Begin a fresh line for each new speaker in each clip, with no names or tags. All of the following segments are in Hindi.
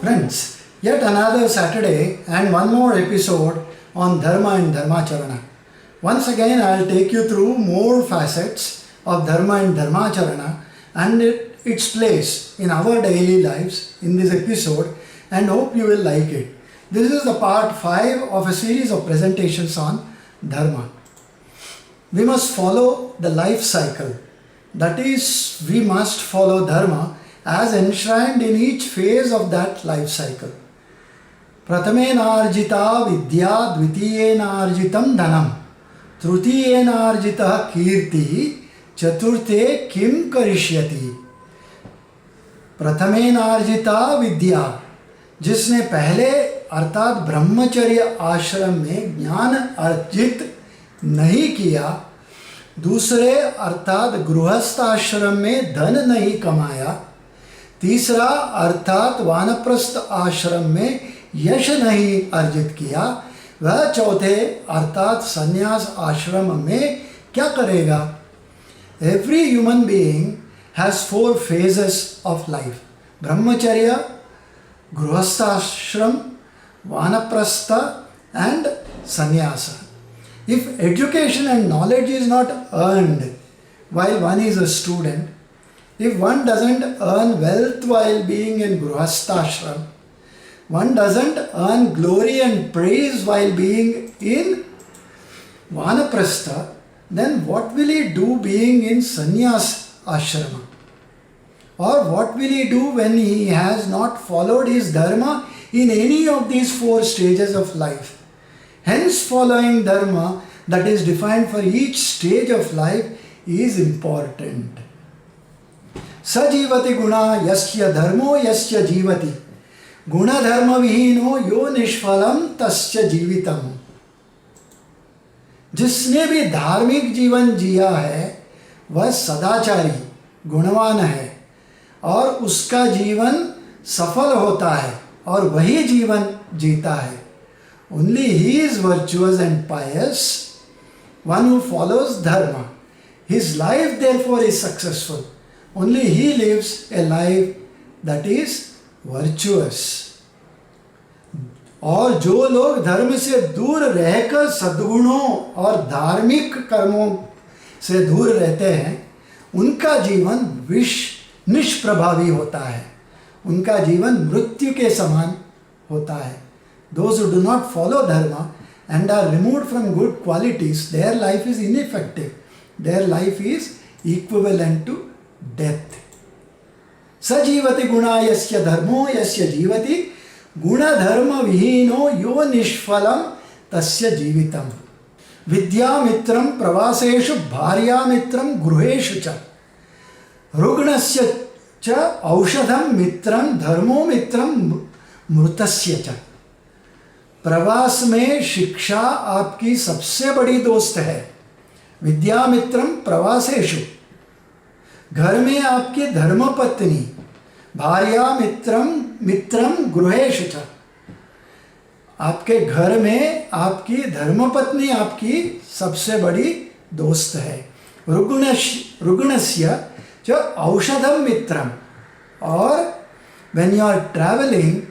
Friends, yet another Saturday and one more episode on Dharma and Dharmacharana. Once again, I will take you through more facets of Dharma and Dharmacharana and its place in our daily lives in this episode, and hope you will like it. This is the part 5 of a series of presentations on Dharma. We must follow the life cycle. That is, we must follow Dharma as enshrined in each phase of that life cycle. Pratamenarjita vidya dvitiyenarjitam dhanam trutiyenarjita kirti chaturthe kim karishyati. प्रथमेनार्जिता विद्या, जिसने पहले अर्थात ब्रह्मचर्य आश्रम में ज्ञान अर्जित नहीं किया, दूसरे अर्थात गृहस्थ आश्रम में धन नहीं कमाया, तीसरा अर्थात वानप्रस्थ आश्रम में यश नहीं अर्जित किया, वह चौथे अर्थात संन्यास आश्रम में क्या करेगा? Every human being has 4 phases of life: brahmacharya, grihasthashram, vanaprastha and sannyasa. If education and knowledge is not earned while one is a student, if one doesn't earn wealth while being in grihasthashram, one doesn't earn glory and praise while being in vanaprastha, then what will he do being in sannyas ashrama? Or what will he do when he has not followed his dharma in any of these 4 stages of life? Hence, following dharma that is defined for each stage of life is important. Sajivati guna yasya dharmo yasya jivati guna dharma vihino yo nishphalam tasya jivitam. जिसने भी धार्मिक जीवन जिया है वह सदाचारी गुणवान है और उसका जीवन सफल होता है और वही जीवन जीता है. Only he is virtuous and pious, one who follows dharma. His life therefore is successful. Only he lives a life that is virtuous. और जो लोग धर्म से दूर रहकर सद्गुणों और धार्मिक कर्मों से दूर रहते हैं, उनका जीवन निष्प्रभावी होता है, उनका जीवन मृत्यु के समान होता है. Those who do not follow dharma and are removed from good qualities, their life is ineffective. Their life is equivalent to death. Sajivati guna yasya dharmo yasya jivati guna dharma vihino yo nishphalam tasya jivitam. Vidyamitram pravaseshu bharyamitram gruheshu cha रुग्णस्य च औषधम मित्रम धर्मो मित्रम मृतस्य च. प्रवास में शिक्षा आपकी सबसे बड़ी दोस्त है. विद्या मित्रम प्रवासेषु, घर में आपकी धर्मपत्नी. भार्या मित्रम गृहेषु च, आपके घर में आपकी धर्मपत्नी आपकी सबसे बड़ी दोस्त है. रुग्णस्य च औषधम मित्रम, और when you are traveling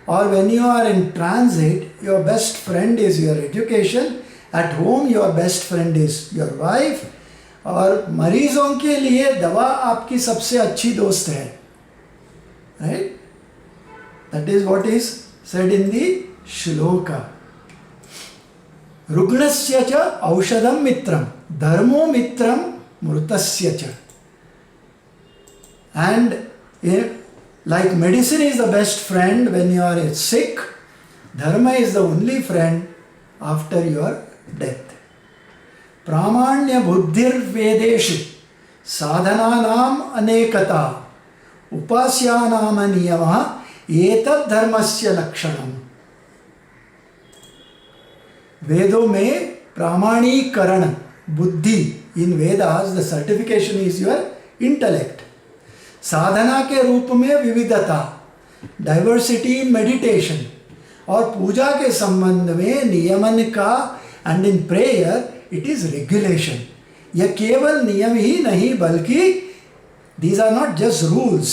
or when you are in transit, your best friend is your education. At home your best friend is your wife. और मरीजों के लिए दवा आपकी सबसे अच्छी दोस्त है. Right? That is what is said in the shloka. रुग्णस्य च औषधम मित्रम धर्मो मित्रम मृतस्य च. And like medicine is the best friend when you are sick, dharma is the only friend after your death. Pramanya buddhir vedeshu sadhananam anekata upasyanam niyamah etad dharmasya lakshanam. वेदों में प्रामाणीकरण बुद्धि in Vedas the certification is your intellect. साधना के रूप में विविधता, डाइवर्सिटी इन मेडिटेशन, और पूजा के संबंध में नियमन का, and in prayer it is regulation. यह केवल नियम ही नहीं बल्कि these are not just rules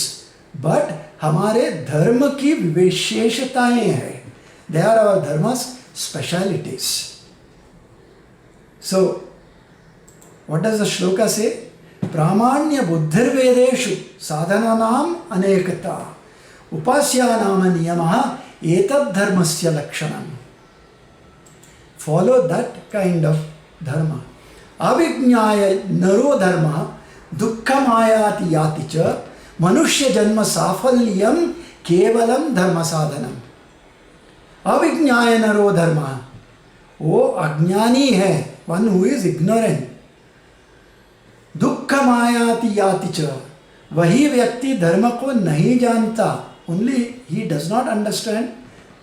but हमारे धर्म की विशेषताएं हैं। They are our dharmas specialities. So what does the shloka say? प्रामाण्य बुद्धिर्वेदेषु साधनानाम अनेकता उपास्यानाम नियमः एतद्धर्मस्य लक्षणम्। Follow that kind of dharma. अविज्ञाय नरो धर्म दुःखमायाति याति च मनुष्य जन्म साफल्यम केवलम धर्म साधनम। अविज्ञाय नरो धर्म, वो अज्ञानी है, वन हु इज इग्नोरेंट। दुःखमायाति याति च, वही व्यक्ति धर्म को नहीं जानता, only he does not understand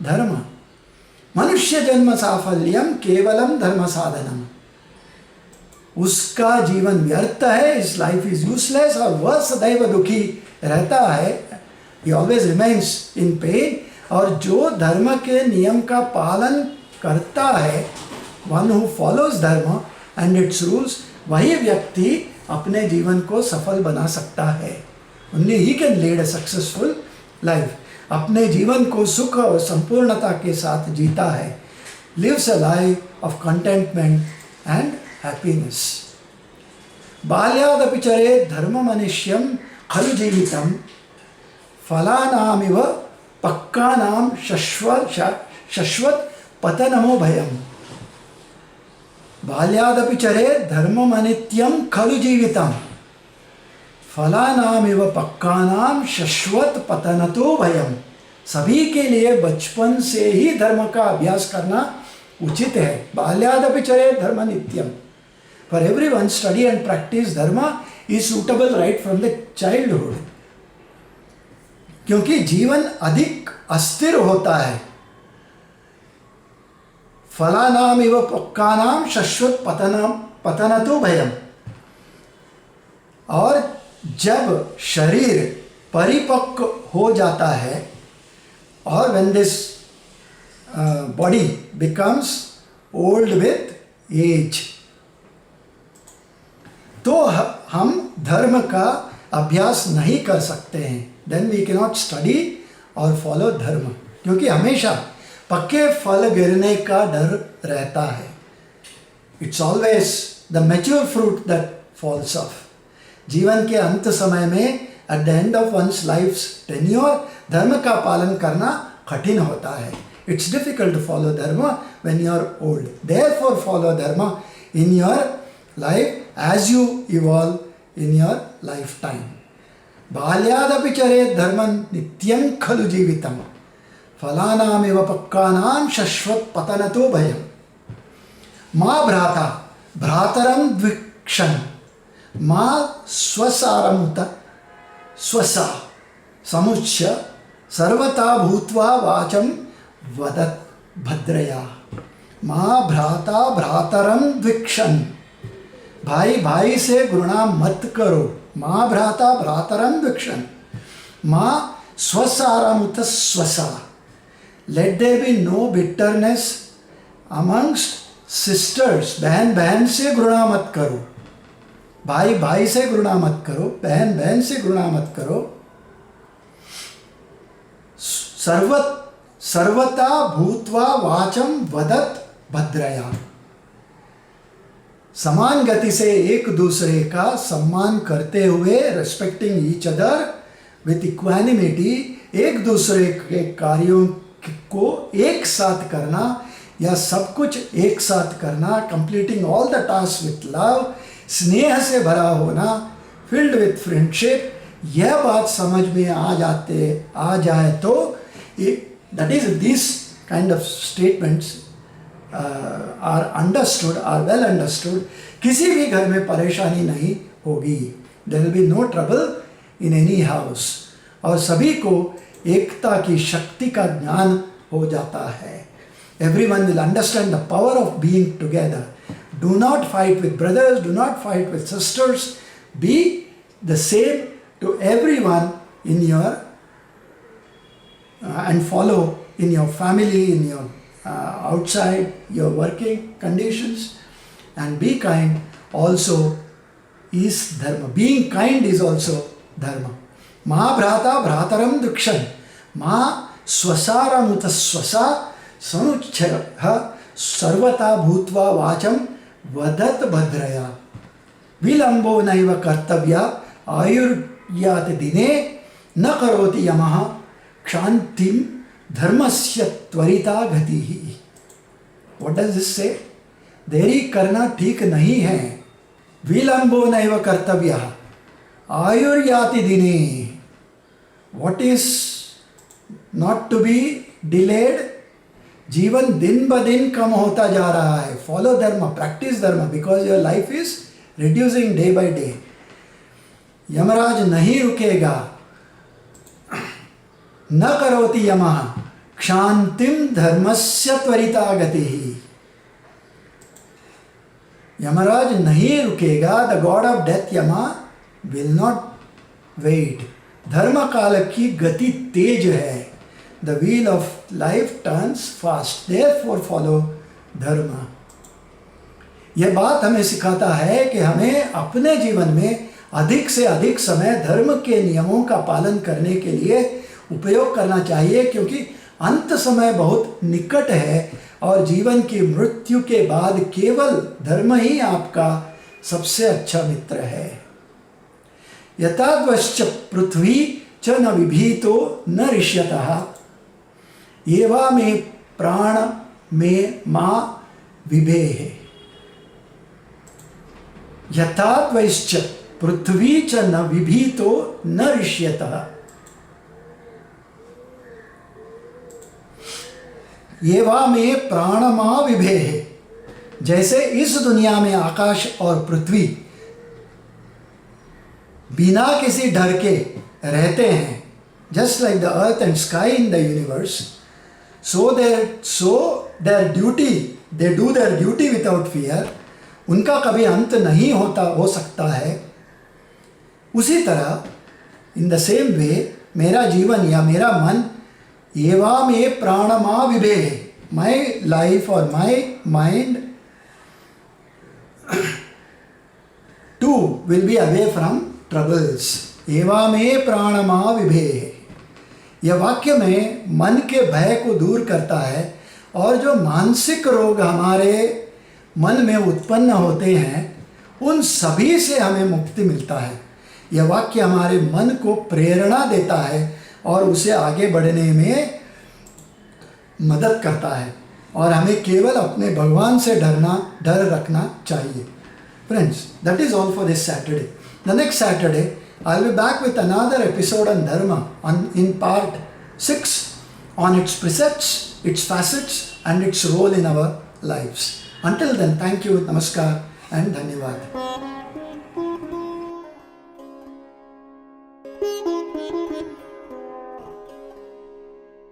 धर्म। मनुष्य जन्म साफल्यम केवलम धर्म साधनम, उसका जीवन व्यर्थ है, इस लाइफ इज यूजलेस, और वह सदैव दुखी रहता है, ही ऑलवेज रिमेन्स इन पेन। और जो धर्म के नियम का पालन करता है, वन हु फॉलोज धर्म एंड इट्स रूल्स, वही व्यक्ति अपने जीवन को सफल बना सकता है। Only he can lead a successful life. अपने जीवन को सुख और संपूर्णता के साथ जीता है, lives a life of contentment and happiness. बाल्यादपि चरेत् धर्म मनुष्यम खलु जीवितम फलानामिव पक्कानाम शश्वत पतनमो भयम। बाल्यादपि चरेत् धर्म अनित्यम खलु जीवितम फलानामिव पक्कानाम शश्वत पतनतो भयम। सभी के लिए बचपन से ही धर्म का अभ्यास करना उचित है। बाल्यादपि चरेत् धर्म नित्यम। For everyone, study and practice dharma is suitable right from the childhood. क्योंकि जीवन अधिक अस्थिर होता है। फलानाम इव पक्कानाम शश्वत पतनतो भयम। और जब शरीर परिपक्व हो जाता है, और when this body becomes old with age, तो हम धर्म का अभ्यास नहीं कर सकते हैं। Then we can not study और फॉलो धर्म, क्योंकि हमेशा पक्के फल गिरने का डर रहता है। It's always the mature fruit that falls off. जीवन के अंत समय में, at the end of one's life's tenure, धर्म का पालन करना कठिन होता है। It's difficult to follow dharma when you are old. Therefore follow dharma in your life as you evolve in your lifetime. बाल्यादपि चरेत् धर्मं नित्यं खलु जीवितं फलानामिव पक्कानां शश्वत पतनतो भयम्। मा भ्राता भ्रातरं द्विक्षन् मा स्वसारमुत स्वसा समुच्य सर्वथा भूत्वा वाचं वदत् भद्रया। मा भ्राता भ्रातरं द्विक्षन्, भाई भाई से घृणा मत करो। माँ भ्राता भ्रातरम द्विक्षण माँ स्वसारमुत स्वसा। Let there be no bitterness amongst sisters. बहन बहन से घृणा मत करो, भाई भाई से घृणा मत करो, बहन बहन से घृणा मत करो। सर्वता भूत्वा वाचम वदत भद्रया। समान गति से एक दूसरे का सम्मान करते हुए, respecting each other with equanimity, एक दूसरे के कार्यों को एक साथ करना या सब कुछ एक साथ करना, completing all the task with love, स्नेह से भरा होना, फिल्ड विथ फ्रेंडशिप। यह बात समझ में आ जाए तो that is this kind of statements are understood, are well understood, किसी भी घर में परेशानी नहीं होगी। There will be no trouble in any house। और सभी को एकता की शक्ति का ज्ञान हो जाता है। Everyone will understand the power of being together, Do not fight with brothers, do not fight with sisters. Be the same to everyone in your and follow in your family, in your outside, your working conditions, and be kind also is dharma. Being kind is also dharma. Ma bhrata bhrataram dukshan, ma swasara muta swasa sanuchya sarvata bhutva vacham vadat bhadraya. Vilambo naiva kartavya ayuryat dine na karoti yamaha kshantim dharmasya tvarita gatihi. What does this say? देरी करना ठीक नहीं है. विलंबो नैव कर्तव्य आयुर्याति दिने. What is not to be delayed? जीवन दिन ब दिन कम होता जा रहा है. Follow dharma, practice dharma, because your life is reducing day by day. Yamraj नहीं रुकेगा. न करोति यमः क्षांतिम धर्मस्य त्वरिता गतिः. यमराज नहीं रुकेगा. द गॉड ऑफ डेथ यमा विल नॉट वेट. धर्म काल की गति तेज है. The wheel of life turns fast. Therefore follow धर्म. यह बात हमें सिखाता है कि हमें अपने जीवन में अधिक से अधिक समय धर्म के नियमों का पालन करने के लिए उपयोग करना चाहिए, क्योंकि अंत समय बहुत निकट है और जीवन की मृत्यु के बाद केवल धर्म ही आपका सबसे अच्छा मित्र है. यथाद्वश्च पृथ्वी च न विभीतो न ऋष्यतः एवा मे प्राण में मां विभेः. यथाद्वश्च पृथ्वी च न विभीतो न ऋष्यतः एवा में प्राणमा विभेः. जैसे इस दुनिया में आकाश और पृथ्वी बिना किसी डर के रहते हैं, just like the earth and sky in the universe, so there duty, they do their duty without fear. उनका कभी अंत नहीं हो सकता है. उसी तरह इन द सेम वे मेरा जीवन या मेरा मन एवा में प्राणमा विभेः. My life or my mind too will be away from troubles. एवा में प्राणमा विभेः. यह वाक्य में मन के भय को दूर करता है, और जो मानसिक रोग हमारे मन में उत्पन्न होते हैं उन सभी से हमें मुक्ति मिलता है. यह वाक्य हमारे मन को प्रेरणा देता है और उसे आगे बढ़ने में मदद करता है, और हमें केवल अपने भगवान से डर रखना चाहिए. Friends, that is all for this Saturday. The next Saturday, I'll be back with another episode on Dharma in part 6 on its precepts, its facets, and its role in our lives. Until then, thank you, namaskar, and dhanyavad.